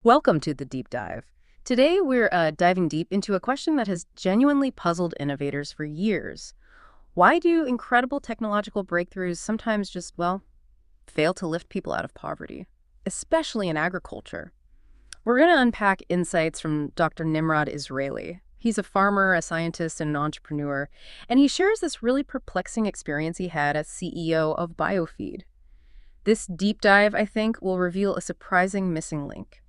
Welcome to the deep dive. Today we're diving deep into a question that has genuinely puzzled innovators for years. Why do incredible technological breakthroughs sometimes just, well, fail to lift people out of poverty, especially in agriculture? We're going to unpack insights from Dr. Nimrod Israeli. He's a farmer, a scientist, and an entrepreneur, and he shares this really perplexing experience he had as CEO of Biofeed. This deep dive, I think, will reveal a surprising missing link.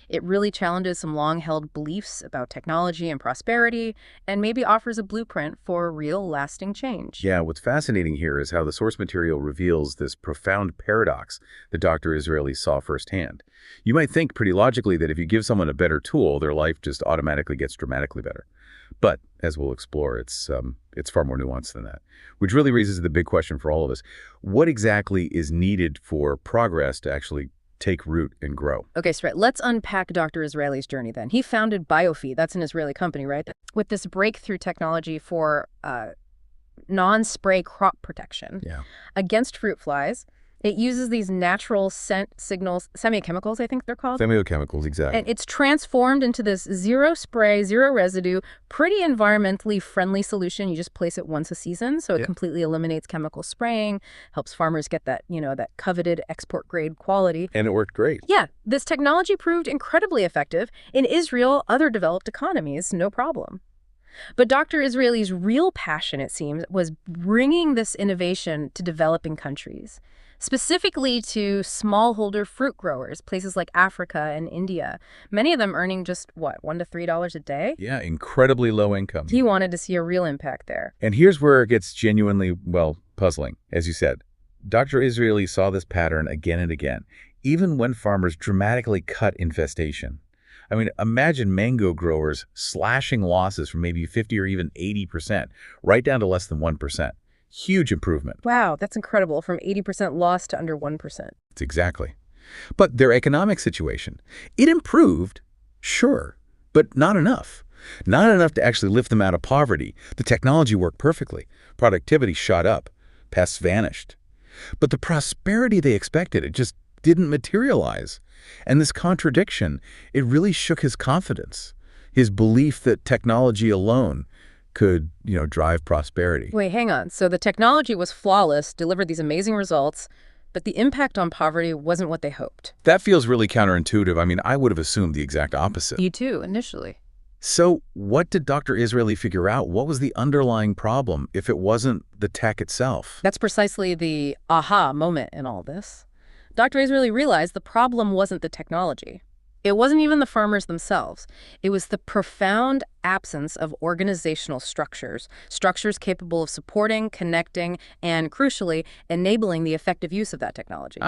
It really challenges some long-held beliefs about technology and prosperity, and maybe offers a blueprint for real, lasting change. Yeah, what's fascinating here is how the source material reveals this profound paradox that Dr. Israeli saw firsthand. You might think pretty logically that if you give someone a better tool, their life just automatically gets dramatically better. But, as we'll explore, it's far more nuanced than that, which really raises the big question for all of us. What exactly is needed for progress to actually take root and grow? Okay, so let's unpack Dr. Israeli's journey then. He founded Biofeed, that's an Israeli company, right? With this breakthrough technology for non-spray crop protection against fruit flies. It uses these natural scent signals, semiochemicals, I think they're called. Semiochemicals, exactly. And it's transformed into this zero spray, zero residue, pretty environmentally friendly solution. You just place it once a season, so it completely eliminates chemical spraying, helps farmers get that, that coveted export grade quality. And it worked great. Yeah, this technology proved incredibly effective in Israel, other developed economies, no problem. But Dr. Israeli's real passion, it seems, was bringing this innovation to developing countries, specifically to smallholder fruit growers, places like Africa and India, many of them earning just, what, $1 to $3 a day? Yeah, incredibly low income. He wanted to see a real impact there. And here's where it gets genuinely, well, puzzling. As you said, Dr. Israeli saw this pattern again and again, even when farmers dramatically cut infestation. I mean, imagine mango growers slashing losses from maybe 50 or even 80%, right down to less than 1%. Huge improvement. Wow, that's incredible, from 80% loss to under 1%. It's exactly. But their economic situation, it improved, sure, but not enough. Not enough to actually lift them out of poverty. The technology worked perfectly. Productivity shot up. Pests vanished. But the prosperity they expected, it just didn't materialize. And this contradiction, it really shook his confidence, his belief that technology alone could, drive prosperity. Wait, hang on. So the technology was flawless, delivered these amazing results, but the impact on poverty wasn't what they hoped. That feels really counterintuitive. I mean, I would have assumed the exact opposite. You too, initially. So what did Dr. Israeli figure out? What was the underlying problem if it wasn't the tech itself? That's precisely the aha moment in all this. Dr. Israeli realized the problem wasn't the technology. It wasn't even the farmers themselves. It was the profound absence of organizational structures capable of supporting, connecting, and, crucially, enabling the effective use of that technology.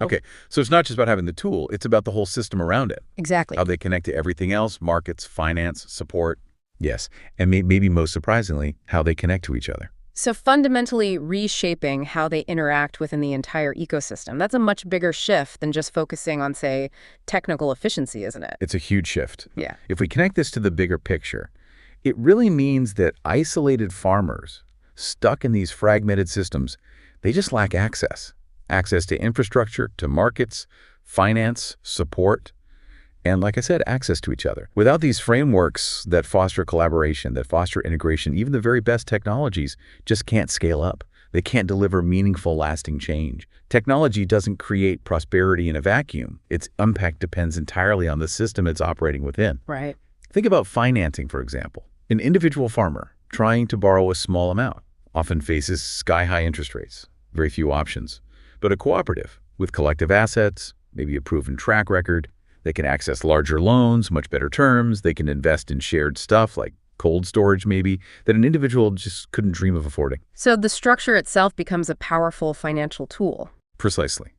Okay. So it's not just about having the tool. It's about the whole system around it. Exactly. How they connect to everything else, markets, finance, support. Yes. And maybe most surprisingly, how they connect to each other. So fundamentally reshaping how they interact within the entire ecosystem. That's a much bigger shift than just focusing on, say, technical efficiency, isn't it? It's a huge shift. Yeah. If we connect this to the bigger picture, it really means that isolated farmers stuck in these fragmented systems, they just lack access. Access to infrastructure, to markets, finance, support, and, like I said, access to each other. Without these frameworks that foster collaboration, that foster integration, even the very best technologies just can't scale up. They can't deliver meaningful, lasting change. Technology doesn't create prosperity in a vacuum. Its impact depends entirely on the system it's operating within. Right. Think about financing, for example. An individual farmer trying to borrow a small amount often faces sky-high interest rates, very few options. But a cooperative with collective assets, maybe a proven track record, they can access larger loans, much better terms. They can invest in shared stuff like cold storage maybe, that an individual just couldn't dream of affording. So the structure itself becomes a powerful financial tool. Precisely.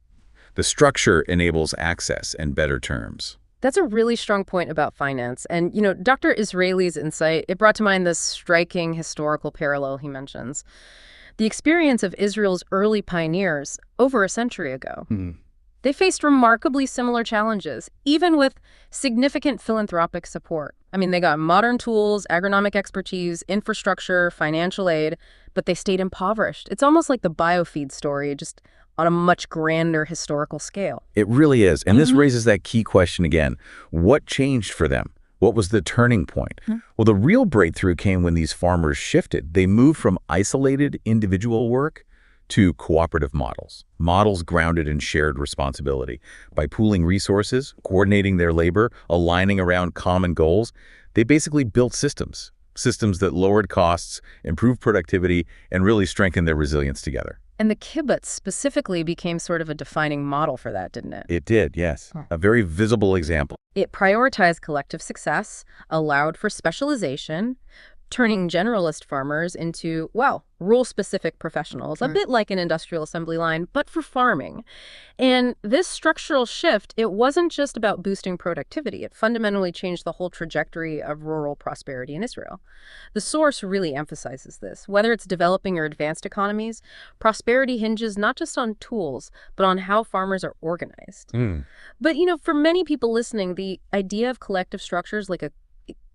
The structure enables access and better terms. That's a really strong point about finance. And, Dr. Israeli's insight, it brought to mind this striking historical parallel he mentions. The experience of Israel's early pioneers over a century ago. They faced remarkably similar challenges, even with significant philanthropic support. I mean, they got modern tools, agronomic expertise, infrastructure, financial aid, but they stayed impoverished. It's almost like the Biofeed story, just on a much grander historical scale. It really is. And this raises that key question again. What changed for them? What was the turning point? Well, the real breakthrough came when these farmers shifted. They moved from isolated individual work to cooperative models grounded in shared responsibility. By pooling resources, coordinating their labor, aligning around common goals, they basically built systems that lowered costs, improved productivity, and really strengthened their resilience together. And the kibbutz specifically became sort of a defining model for that, didn't it? It did, yes. A very visible example. It prioritized collective success, allowed for specialization, turning generalist farmers into, well, rule-specific professionals, a bit like an industrial assembly line, but for farming. And this structural shift, it wasn't just about boosting productivity. It fundamentally changed the whole trajectory of rural prosperity in Israel. The source really emphasizes this. Whether it's developing or advanced economies, prosperity hinges not just on tools, but on how farmers are organized. But, for many people listening, the idea of collective structures like a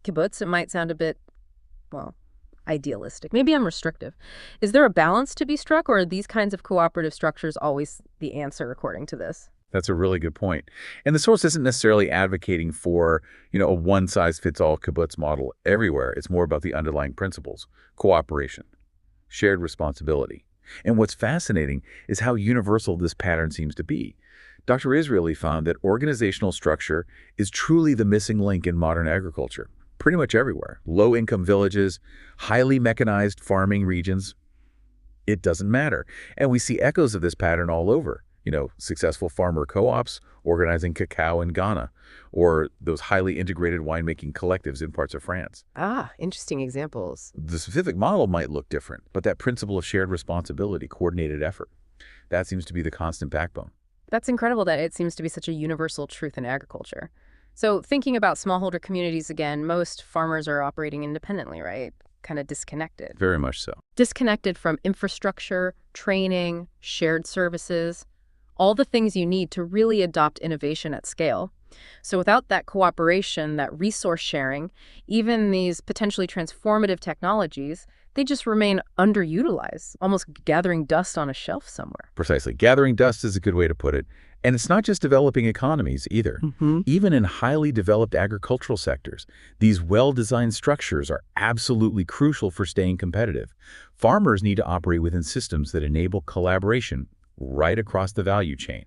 kibbutz, it might sound a bit, well, idealistic. Maybe I'm restrictive. Is there a balance to be struck, or are these kinds of cooperative structures always the answer according to this? That's a really good point. And the source isn't necessarily advocating for, a one-size-fits-all kibbutz model everywhere. It's more about the underlying principles: cooperation, shared responsibility. And what's fascinating is how universal this pattern seems to be. Dr. Israeli found that organizational structure is truly the missing link in modern agriculture. Pretty much everywhere. Low-income villages, highly mechanized farming regions. It doesn't matter. And we see echoes of this pattern all over. Successful farmer co-ops organizing cacao in Ghana, or those highly integrated winemaking collectives in parts of France. Interesting examples. The specific model might look different, but that principle of shared responsibility, coordinated effort, that seems to be the constant backbone. That's incredible that it seems to be such a universal truth in agriculture. So thinking about smallholder communities again, most farmers are operating independently, right? Kind of disconnected. Very much so. Disconnected from infrastructure, training, shared services, all the things you need to really adopt innovation at scale. So without that cooperation, that resource sharing, even these potentially transformative technologies, they just remain underutilized, almost gathering dust on a shelf somewhere. Precisely. Gathering dust is a good way to put it. And it's not just developing economies either. Even in highly developed agricultural sectors, these well-designed structures are absolutely crucial for staying competitive. Farmers need to operate within systems that enable collaboration right across the value chain,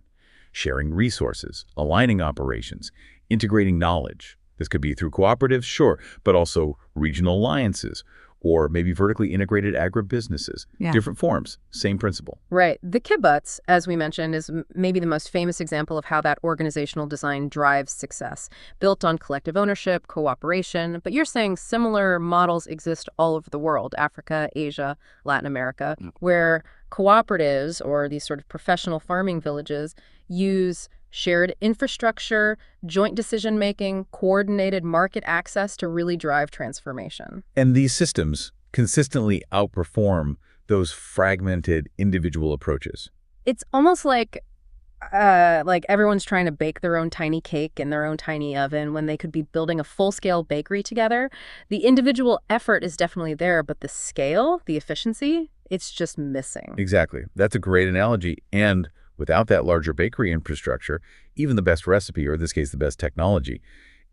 sharing resources, aligning operations, integrating knowledge. This could be through cooperatives, sure, but also regional alliances, or maybe vertically integrated agribusinesses. Different forms, same principle. Right. The kibbutz, as we mentioned, is maybe the most famous example of how that organizational design drives success, built on collective ownership, cooperation. But you're saying similar models exist all over the world, Africa, Asia, Latin America, where cooperatives, or these sort of professional farming villages, use shared infrastructure, joint decision-making, coordinated market access to really drive transformation. And these systems consistently outperform those fragmented individual approaches. It's almost like everyone's trying to bake their own tiny cake in their own tiny oven when they could be building a full-scale bakery together. The individual effort is definitely there, but the scale, the efficiency, it's just missing. Exactly. That's a great analogy. And without that larger bakery infrastructure, even the best recipe, or in this case, the best technology,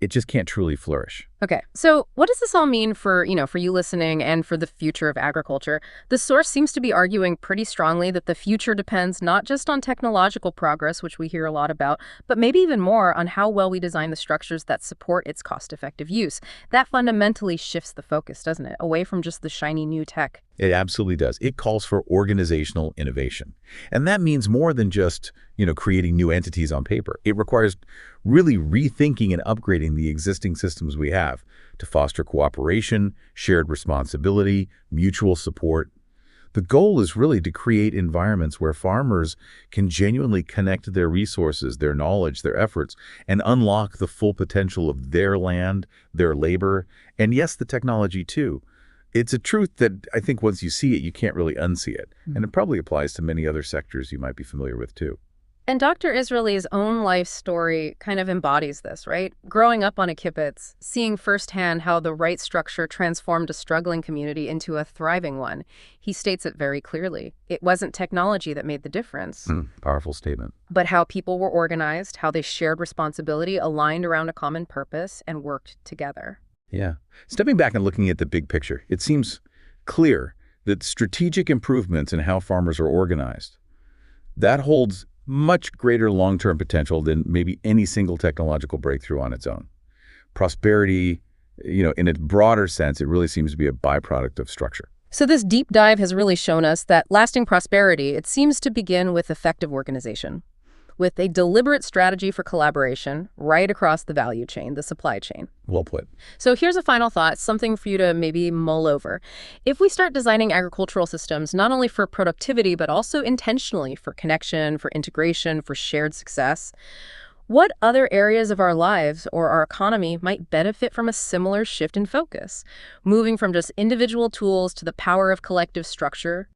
it just can't truly flourish. Okay, so what does this all mean for, for you listening and for the future of agriculture? The source seems to be arguing pretty strongly that the future depends not just on technological progress, which we hear a lot about, but maybe even more on how well we design the structures that support its cost-effective use. That fundamentally shifts the focus, doesn't it? Away from just the shiny new tech. It absolutely does. It calls for organizational innovation. And that means more than just, creating new entities on paper. It requires really rethinking and upgrading the existing systems we have to foster cooperation, shared responsibility, mutual support. The goal is really to create environments where farmers can genuinely connect their resources, their knowledge, their efforts, and unlock the full potential of their land, their labor, and yes, the technology too. It's a truth that I think once you see it, you can't really unsee it. And it probably applies to many other sectors you might be familiar with too. And Dr. Israeli's own life story kind of embodies this, right? Growing up on a kibbutz, seeing firsthand how the right structure transformed a struggling community into a thriving one, he states it very clearly. It wasn't technology that made the difference, Powerful statement. but how people were organized, how they shared responsibility, aligned around a common purpose, and worked together. Yeah. Stepping back and looking at the big picture, it seems clear that strategic improvements in how farmers are organized, that holds much greater long-term potential than maybe any single technological breakthrough on its own. Prosperity, in its broader sense, it really seems to be a byproduct of structure. So this deep dive has really shown us that lasting prosperity, it seems to begin with effective organization, with a deliberate strategy for collaboration right across the value chain, the supply chain. Well put. So here's a final thought, something for you to maybe mull over. If we start designing agricultural systems not only for productivity, but also intentionally for connection, for integration, for shared success, what other areas of our lives or our economy might benefit from a similar shift in focus, moving from just individual tools to the power of collective structure